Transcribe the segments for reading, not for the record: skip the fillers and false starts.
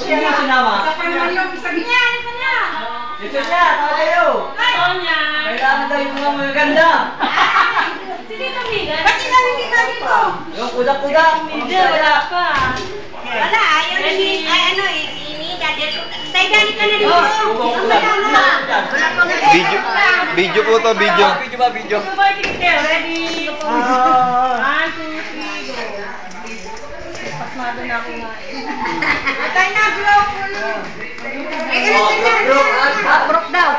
Sino yung sinama? Sabi niya, ano ka na? Ito niya, tawag kayo. Sonia. Kailangan tayo mga magaganda. Sige kami. Ba't yung namimika dito? Yung kuda-kuda. Hindi, wala pa. Wala, ayaw ni, ano eh, Tay, dali ka na dito. Ang madama. Wala pa nga. Video po to, video. Video ba, video? Ready? 1, 2, 3, go. Pasmado na ako nga. Atay na, blow. Broke daw.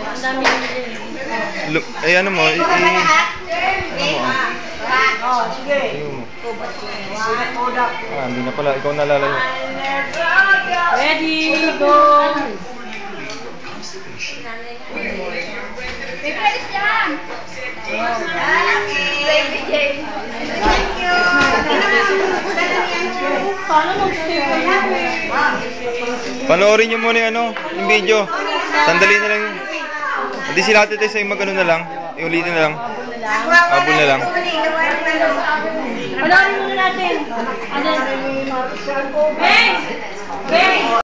Ang dami nila. Ay, ano mo? Ano mo? Sige. Hindi na pala. Ikaw nalalayo. Ready, go! Panoorin nyo muna yung ano, yung video. Sandali na lang yun. Hindi sila ate tayo sa'yo mag-ano na lang. Iulitin na lang. Abol na lang. Panoorin muna natin. Ano? Bang! Bang!